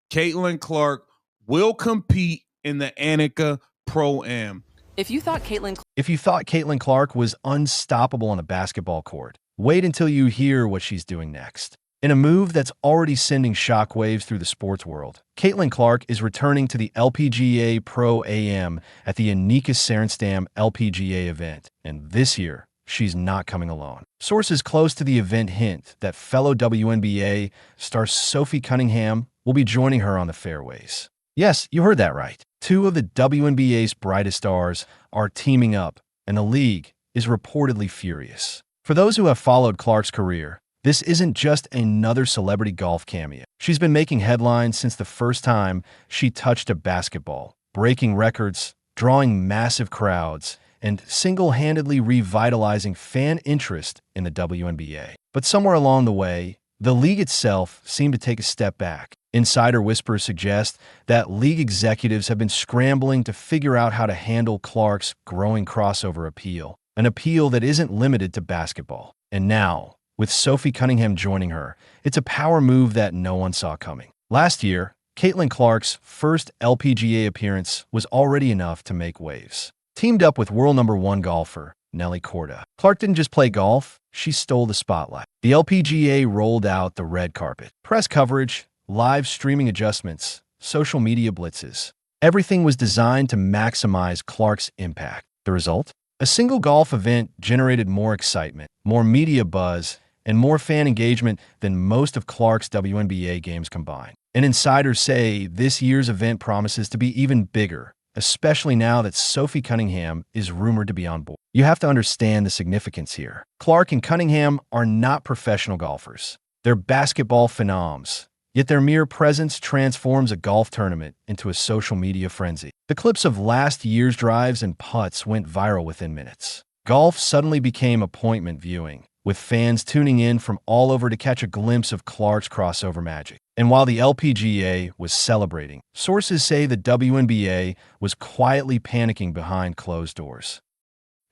Caitlin Clark will compete in the Annika Pro-Am. If you thought Caitlin Clark was unstoppable on the basketball court, wait until you hear what she's doing next. In a move that's already sending shockwaves through the sports world, Caitlin Clark is returning to the LPGA Pro-Am at the Annika Sorenstam LPGA event, and this year, she's not coming alone. Sources close to the event hint that fellow WNBA star Sophie Cunningham will be joining her on the fairways. Yes, you heard that right. Two of the WNBA's brightest stars are teaming up, and the league is reportedly furious. For those who have followed Clark's career, this isn't just another celebrity golf cameo. She's been making headlines since the first time she touched a basketball, breaking records, drawing massive crowds, and single-handedly revitalizing fan interest in the WNBA. But somewhere along the way, the league itself seemed to take a step back. Insider whispers suggest that league executives have been scrambling to figure out how to handle Clark's growing crossover appeal, an appeal that isn't limited to basketball. And now, with Sophie Cunningham joining her, it's a power move that no one saw coming. Last year, Caitlin Clark's first LPGA appearance was already enough to make waves. Teamed up with world #1 golfer Nelly Korda, Clark didn't just play golf, she stole the spotlight. The LPGA rolled out the red carpet. Press coverage, live streaming adjustments, social media blitzes. Everything was designed to maximize Clark's impact. The result? A single golf event generated more excitement, more media buzz, and more fan engagement than most of Clark's WNBA games combined. And insiders say this year's event promises to be even bigger, especially now that Sophie Cunningham is rumored to be on board. You have to understand the significance here. Clark and Cunningham are not professional golfers. They're basketball phenoms, yet their mere presence transforms a golf tournament into a social media frenzy. The clips of last year's drives and putts went viral within minutes. Golf suddenly became appointment viewing, with fans tuning in from all over to catch a glimpse of Clark's crossover magic. And while the LPGA was celebrating, sources say the WNBA was quietly panicking behind closed doors.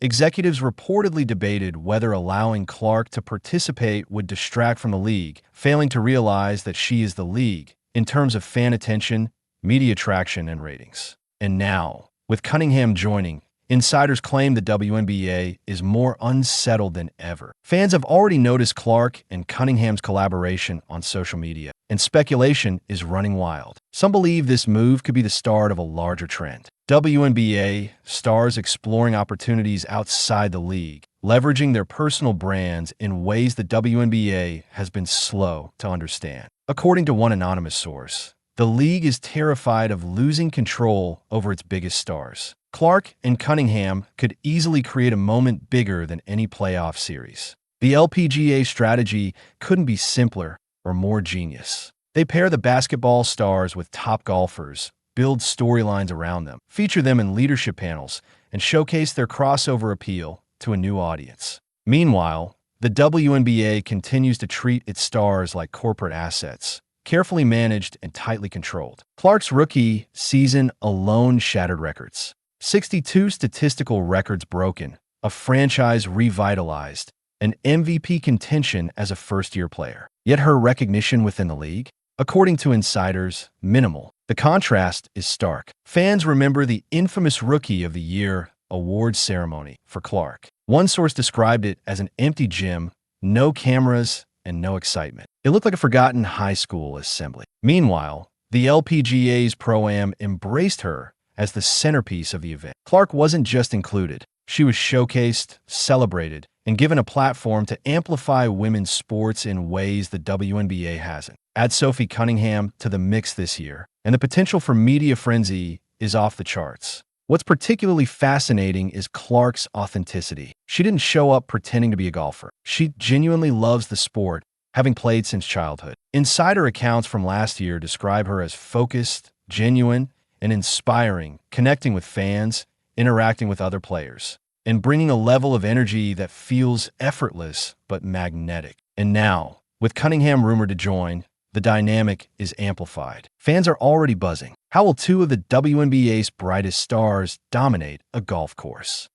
Executives reportedly debated whether allowing Clark to participate would distract from the league, failing to realize that she is the league in terms of fan attention, media traction, and ratings. And now, with Cunningham joining, insiders claim the WNBA is more unsettled than ever. Fans have already noticed Clark and Cunningham's collaboration on social media, and speculation is running wild. Some believe this move could be the start of a larger trend. WNBA stars exploring opportunities outside the league, leveraging their personal brands in ways the WNBA has been slow to understand. According to one anonymous source, the league is terrified of losing control over its biggest stars. Clark and Cunningham could easily create a moment bigger than any playoff series. The LPGA strategy couldn't be simpler or more genius. They pair the basketball stars with top golfers, build storylines around them, feature them in leadership panels, and showcase their crossover appeal to a new audience. Meanwhile, the WNBA continues to treat its stars like corporate assets, carefully managed and tightly controlled. Clark's rookie season alone shattered records. 62 statistical records broken, a franchise revitalized, an MVP contention as a first-year player. Yet her recognition within the league? According to insiders, minimal. The contrast is stark. Fans remember the infamous Rookie of the Year award ceremony for Clark. One source described it as an empty gym, no cameras, and no excitement. It looked like a forgotten high school assembly. Meanwhile, the LPGA's Pro-Am embraced her as the centerpiece of the event. Clark wasn't just included. She was showcased, celebrated, and given a platform to amplify women's sports in ways the WNBA hasn't. Add Sophie Cunningham to the mix this year, and the potential for media frenzy is off the charts. What's particularly fascinating is Clark's authenticity. She didn't show up pretending to be a golfer. She genuinely loves the sport, having played since childhood. Insider accounts from last year describe her as focused, genuine, and inspiring, connecting with fans, interacting with other players, and bringing a level of energy that feels effortless but magnetic. And now, with Cunningham rumored to join, the dynamic is amplified. Fans are already buzzing. How will two of the WNBA's brightest stars dominate a golf course?